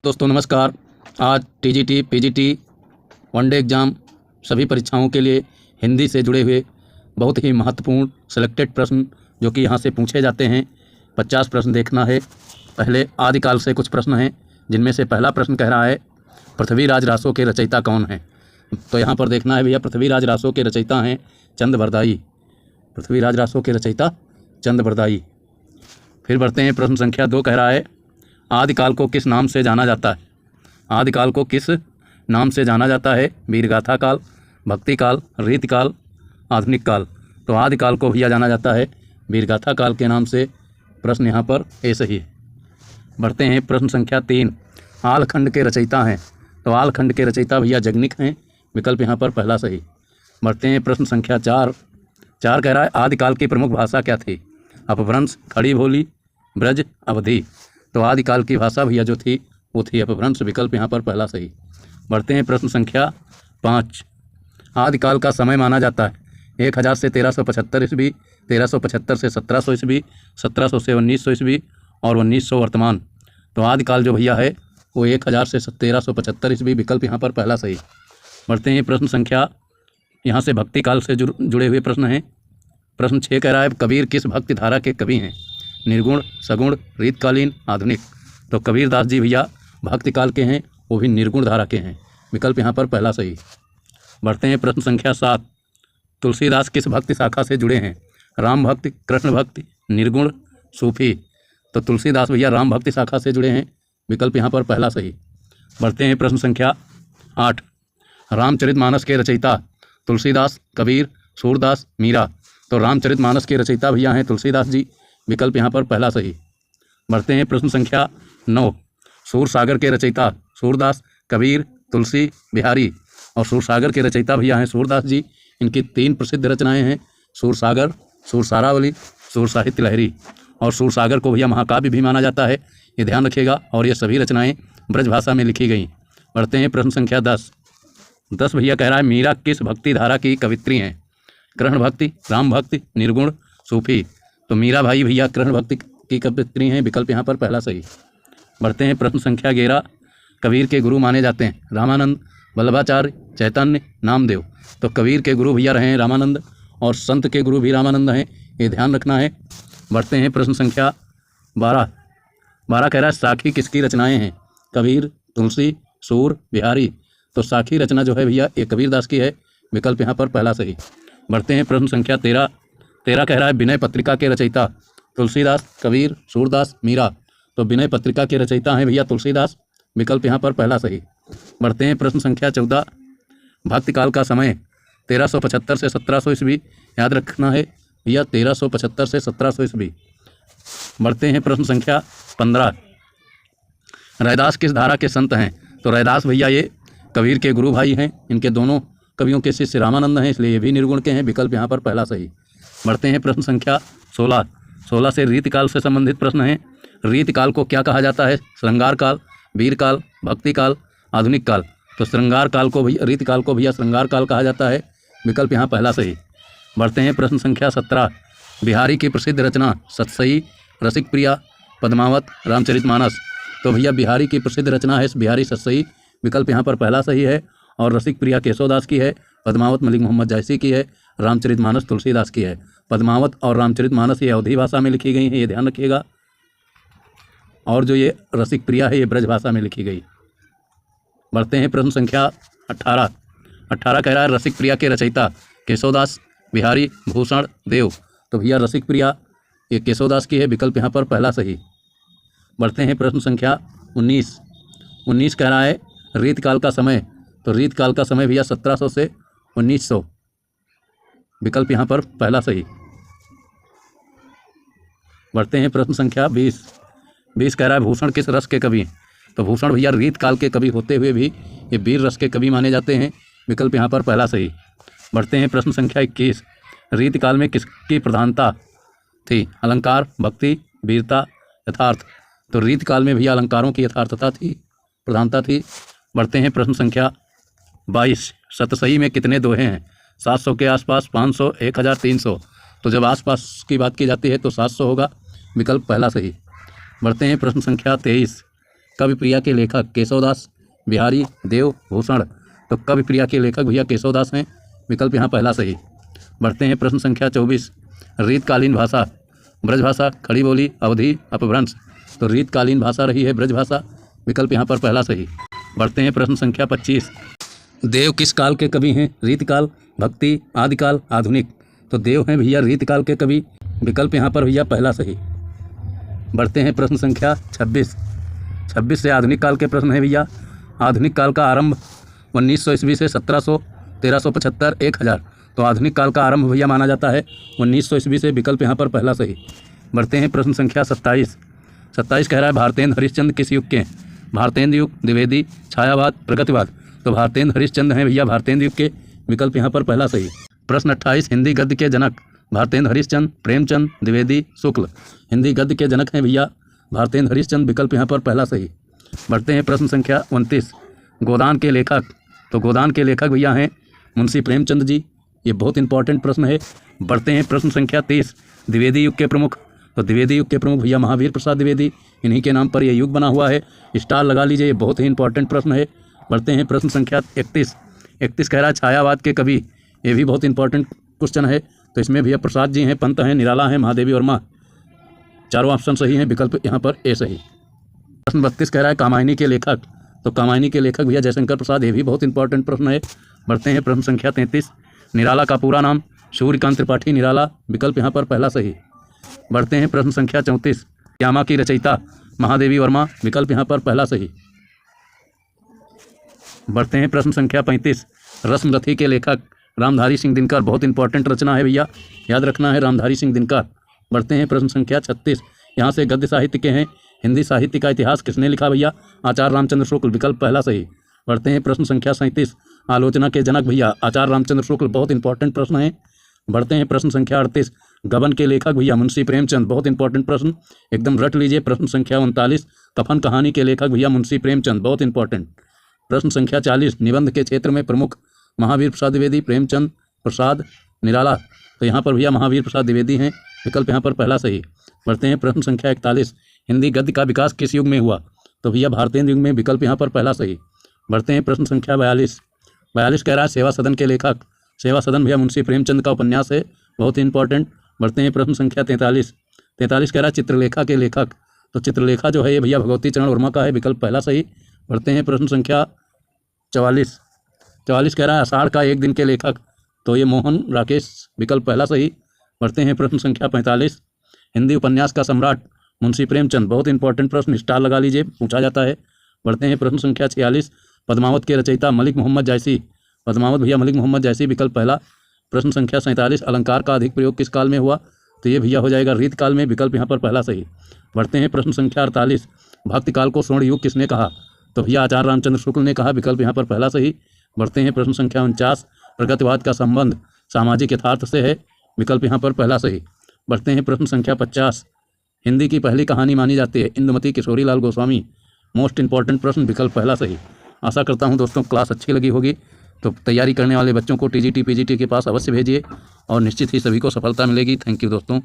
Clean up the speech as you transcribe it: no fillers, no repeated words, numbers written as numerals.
दोस्तों नमस्कार। आज टीजीटी, पीजीटी, वनडे एग्ज़ाम सभी परीक्षाओं के लिए हिंदी से जुड़े हुए बहुत ही महत्वपूर्ण सिलेक्टेड प्रश्न जो कि यहाँ से पूछे जाते हैं 50 प्रश्न देखना है। पहले आदिकाल से कुछ प्रश्न हैं जिनमें से पहला प्रश्न कह रहा है पृथ्वीराज रासो के रचयिता कौन हैं। तो यहाँ पर देखना है भैया, पृथ्वीराज रासो के रचयिता हैं चंद्रबरदाई। पृथ्वीराज रासो के रचयिता चंद्रबरदाई। फिर बढ़ते हैं, प्रश्न संख्या 2 कह रहा है आदिकाल को किस नाम से जाना जाता है। आदिकाल को किस नाम से जाना जाता है? वीरगाथा काल, भक्ति काल, रीति काल, आधुनिक काल। तो आदिकाल को भैया जाना जाता है वीरगाथा काल के नाम से। प्रश्न यहाँ पर ए सही है। बढ़ते हैं, प्रश्न संख्या 3 आलखंड के रचयिता हैं। तो आलखंड के रचयिता भैया जगनिक हैं। विकल्प यहाँ पर पहला सही। बढ़ते हैं, प्रश्न संख्या 4 कह रहा है आदिकाल की प्रमुख भाषा क्या थी? अपभ्रंश, खड़ी बोली, ब्रज, अवधी। तो आदिकाल की भाषा भैया जो थी वो थी अपभ्रंश। विकल्प यहाँ पर पहला सही। बढ़ते हैं, प्रश्न संख्या 5 आदिकाल का समय माना जाता है 1000 से 1375 ईस्वी, 1375 से 1700 ईस्वी, 1700 से 1900 ईस्वी और 1900 वर्तमान। तो आदिकाल जो भैया है वो 1000 से 1375 ईस्वी। विकल्प यहाँ पर पहला सही। बढ़ते हैं, प्रश्न संख्या यहाँ से भक्ति काल से जुड़े हुए प्रश्न हैं। प्रश्न 6 कह रहा है कबीर किस भक्ति धारा के कवि हैं? निर्गुण, सगुण, रीतकालीन, आधुनिक। तो कबीरदास जी भैया भक्ति काल के हैं, वो भी निर्गुण धारा के हैं। विकल्प यहाँ पर पहला सही। बढ़ते हैं, प्रश्न संख्या 7 तुलसीदास किस भक्ति शाखा से जुड़े हैं? राम भक्ति, कृष्ण भक्ति, निर्गुण, सूफी। तो तुलसीदास भैया राम भक्ति शाखा से जुड़े हैं। विकल्प यहाँ पर पहला सही। बढ़ते हैं, प्रश्न संख्या 8 रामचरितमानस के रचयिता तुलसीदास, कबीर, सूरदास, मीरा। तो रामचरितमानस के रचयिता भैया हैं तुलसीदास जी। विकल्प यहाँ पर पहला सही। बढ़ते हैं, प्रश्न संख्या 9 सूरसागर के रचयिता सूरदास, कबीर, तुलसी, बिहारी। और सूरसागर के रचयिता भैया हैं सूरदास जी। इनकी 3 प्रसिद्ध रचनाएं हैं सूरसागर, सूरसारावली, सूर साहित्य लहरी। और सूरसागर को भैया महाकाव्य भी माना जाता है, ये ध्यान रखिएगा। और ये सभी रचनाएं ब्रज भाषा में लिखी गई। बढ़ते हैं, प्रश्न संख्या 10 भैया कह रहा है मीरा किस भक्ति धारा की कवित्री हैं? कृष्ण भक्ति, राम भक्ति, निर्गुण, सूफी। तो मीरा भाई भैया कृष्ण भक्ति की कवित्री हैं। विकल्प यहाँ पर पहला सही। बढ़ते हैं, प्रश्न संख्या 11 कबीर के गुरु माने जाते हैं रामानंद, वल्लभाचार्य, चैतन्य, नामदेव। तो कबीर के गुरु भैया रहे हैं रामानंद और संत के गुरु भी रामानंद हैं, ये ध्यान रखना है। बढ़ते हैं, प्रश्न संख्या 12 कह रहा है साखी किसकी रचनाएं हैं? कबीर, तुलसी, सूर, बिहारी। तो साखी रचना जो है भैया ये कबीरदास की है। विकल्प यहाँ पर पहला सही। बढ़ते हैं, प्रश्न संख्या 13 कह रहा है विनय पत्रिका के रचयिता तुलसीदास, कबीर, सूरदास, मीरा। तो विनय पत्रिका के रचयिता हैं भैया तुलसीदास। विकल्प यहाँ पर पहला सही। बढ़ते हैं, प्रश्न संख्या 14 भक्तिकाल का समय 1375 से 1700 ईस्वी। याद रखना है भैया 1375 से 1700 ईस्वी। बढ़ते हैं, प्रश्न संख्या 15 रैदास किस धारा के संत हैं? तो रैदास भैया ये कबीर के गुरु भाई हैं। इनके दोनों कवियों के शिष्य रामानंद हैं, इसलिए ये भी निर्गुण के हैं। विकल्प यहाँ पर पहला सही। बढ़ते हैं, प्रश्न संख्या 16 से रीतिकाल से संबंधित प्रश्न हैं। रीतिकाल को क्या कहा जाता है? श्रृंगार काल, वीर काल, भक्ति काल, आधुनिक काल। तो श्रृंगार काल को भैया रीतिकाल को भैया श्रृंगार काल कहा जाता है। विकल्प यहाँ पहला सही। बढ़ते हैं, प्रश्न संख्या 17 बिहारी की प्रसिद्ध रचना सतसई, रसिक प्रिया, पद्मावत, रामचरितमानस। तो भैया बिहारी की प्रसिद्ध रचना है बिहारी सतसई। विकल्प यहाँ पर पहला सही है। और रसिक प्रिया केशवदास की है, पद्मावत मलिक मोहम्मद जायसी की है, रामचरितमानस तुलसीदास की है। पद्मावत और रामचरितमानस ये अवधी भाषा में लिखी गई हैं, ये ध्यान रखिएगा। और जो ये रसिक प्रिया है ये ब्रज भाषा में लिखी गई। बढ़ते हैं, प्रश्न संख्या 18 कह रहा है रसिक प्रिया के रचयिता केशवदास, बिहारी, भूषण, देव। तो भैया रसिक प्रिया ये केशवदास की है। विकल्प यहाँ पर पहला सही। बढ़ते हैं, प्रश्न संख्या 19 कह रहा है रीतकाल का समय। तो रीतकाल का समय भैया 1700 से 1900। विकल्प यहाँ पर पहला सही। बढ़ते हैं, प्रश्न संख्या 20 कह रहा है भूषण किस रस के कवि हैं? तो भूषण भैया रीतकाल के कवि होते हुए भी ये वीर रस के कवि माने जाते हैं। विकल्प यहाँ पर पहला सही। बढ़ते हैं, प्रश्न संख्या 21 रीतकाल में किसकी प्रधानता थी? अलंकार, भक्ति, वीरता, यथार्थ। तो रीतकाल में भैया अलंकारों की यथार्थता थी, प्रधानता थी। बढ़ते हैं, प्रश्न संख्या 22 सतसई में कितने दोहे हैं? 700 के आसपास, 500, 1000, 300। तो जब आसपास की बात की जाती है तो 700 होगा। विकल्प पहला सही। बढ़ते हैं, प्रश्न संख्या 23 कवि प्रिया के लेखक केशवदास बिहारी देव भूषण। तो कवि प्रिया के लेखक भैया केशवदास हैं, विकल्प यहाँ पहला सही। बढ़ते हैं प्रश्न संख्या 24। रीतकालीन भाषा ब्रजभाषा, खड़ी बोली, अवधी, अपभ्रंश। तो रीतकालीन भाषा रही है ब्रजभाषा, विकल्प यहाँ पर पहला सही। बढ़ते हैं प्रश्न संख्या 25। देव किस काल के कवि हैं? रीतकाल, भक्ति, आदिकाल, आधुनिक। तो देव हैं भैया रीतकाल के कवि, विकल्प यहाँ पर भैया पहला सही। बढ़ते हैं प्रश्न संख्या 26। 26 से आधुनिक काल के प्रश्न है भैया। आधुनिक काल का आरंभ 1900 ईस्वी से 1700, 1375, 1000। तो आधुनिक काल का आरंभ भैया माना जाता है 1900 ईस्वी से, विकल्प यहाँ पर पहला सही। बढ़ते हैं प्रश्न संख्या 27। 27 कह रहा है भारतेंद्र हरिश्चंद्र किस युग के हैं? भारतेंद्र युग, द्विवेदी, छायावाद, प्रगतिवाद। तो भारतेंद्र हरिश्चंद्र हैं भैया भारतेंद्र युग के, विकल्प यहाँ पर पहला सही। प्रश्न 28। हिंदी गद्य के जनक भारतेंद्र हरिश्चंद्र, प्रेमचंद, द्विवेदी, शुक्ल। हिंदी गद्य के जनक हैं भैया भारतेंद्र हरिश्चंद्र, विकल्प यहाँ पर पहला सही। बढ़ते हैं प्रश्न संख्या 29। गोदान के लेखक। तो गोदान के लेखक भैया हैं मुंशी प्रेमचंद जी, ये बहुत इंपॉर्टेंट प्रश्न है। बढ़ते हैं प्रश्न संख्या 30। द्विवेदी युग के प्रमुख। तो द्विवेदी युग के प्रमुख भैया महावीर प्रसाद द्विवेदी, इन्हीं के नाम पर यह युग बना हुआ है, स्टार लगा लीजिए, ये बहुत ही इंपॉर्टेंट प्रश्न है। बढ़ते हैं प्रश्न संख्या 31। 31 कह रहा है छायावाद के कवि, ये भी बहुत इंपॉर्टेंट क्वेश्चन है। तो इसमें भैया प्रसाद जी हैं, पंत हैं, निराला हैं, महादेवी वर्मा। चारों ऑप्शन सही हैं, विकल्प यहाँ पर ए सही। प्रश्न 32 कह रहा है कामायनी के लेखक। तो कामायनी के लेखक भैया जयशंकर प्रसाद, ये भी बहुत इंपॉर्टेंट प्रश्न है। बढ़ते हैं प्रश्न संख्या 33। निराला का पूरा नाम? सूर्यकांत त्रिपाठी निराला, विकल्प यहाँ पर पहला सही। बढ़ते हैं प्रश्न संख्या 34। श्यामा की रचयिता महादेवी वर्मा, विकल्प यहाँ पर पहला सही। बढ़ते हैं प्रश्न संख्या 35। रश्मरथी के लेखक रामधारी सिंह दिनकर, बहुत इंपॉर्टेंट रचना है भैया, याद रखना है, रामधारी सिंह दिनकर। बढ़ते हैं प्रश्न संख्या 36। यहाँ से गद्य साहित्य के हैं। हिंदी साहित्य का इतिहास किसने लिखा भैया? आचार्य रामचंद्र शुक्ल, विकल्प पहला सही। बढ़ते हैं प्रश्न संख्या 37। आलोचना के जनक भैया आचार्य रामचंद्र शुक्ल, बहुत इंपॉर्टेंट प्रश्न है। बढ़ते हैं प्रश्न संख्या 38। गबन के लेखक भैया मुंशी प्रेमचंद, बहुत इंपॉर्टेंट प्रश्न, एकदम रट लीजिए। प्रश्न संख्या 39। कफन कहानी के लेखक भैया मुंशी प्रेमचंद, बहुत इंपॉर्टेंट। प्रश्न संख्या 40। निबंध के क्षेत्र में प्रमुख महावीर प्रसाद द्विवेदी, प्रेमचंद, प्रसाद, निराला। तो यहाँ पर भैया महावीर प्रसाद द्विवेदी हैं, विकल्प यहाँ पर पहला सही। बढ़ते हैं प्रश्न संख्या 41। हिंदी गद्य का विकास किस युग में हुआ? तो भैया भारतेंद्र युग में, विकल्प यहाँ पर पहला सही। बढ़ते हैं प्रश्न संख्या 42। 42 कह रहा है सेवा सदन के लेखक। सेवा सदन भैया मुंशी प्रेमचंद का उपन्यास है, बहुत ही इंपॉर्टेंट। बढ़ते हैं प्रश्न संख्या 43। 43 कह रहा है चित्रलेखा के लेखक। तो चित्रलेखा जो है ये भैया भगवती चरण वर्मा का है, विकल्प पहला सही। बढ़ते हैं प्रश्न संख्या 44। 44 कह रहा है आषाढ़ का एक दिन के लेखक। तो ये मोहन राकेश, विकल्प पहला सही। बढ़ते हैं प्रश्न संख्या 45। हिंदी उपन्यास का सम्राट मुंशी प्रेमचंद, बहुत इंपॉर्टेंट प्रश्न, स्टार लगा लीजिए, पूछा जाता है। बढ़ते हैं प्रश्न संख्या 46। पद्मावत के रचयिता मलिक मोहम्मद जायसी। पद्मावत भैया मलिक मोहम्मद जायसी, विकल्प पहला। प्रश्न संख्या 47। अलंकार का अधिक प्रयोग किस काल में हुआ? तो ये भैया हो जाएगा रीत काल में, विकल्प यहाँ पर पहला सही। बढ़ते हैं प्रश्न संख्या 48। भक्ति काल को स्वर्ण युग किसने कहा? तो भैया आचार्य रामचंद्र शुक्ल ने कहा, विकल्प यहाँ पर पहला सही। बढ़ते हैं प्रश्न संख्या 49। प्रगतिवाद का संबंध सामाजिक यथार्थ से है, विकल्प यहाँ पर पहला सही। बढ़ते हैं प्रश्न संख्या 50। हिंदी की पहली कहानी मानी जाती है इंदुमती किशोरी लाल गोस्वामी, मोस्ट इंपॉर्टेंट प्रश्न, विकल्प पहला सही। आशा करता हूँ दोस्तों क्लास अच्छी लगी होगी, तो तैयारी करने वाले बच्चों को टीजीटी पीजीटी के पास अवश्य भेजिए और निश्चित ही सभी को सफलता मिलेगी। थैंक यू दोस्तों।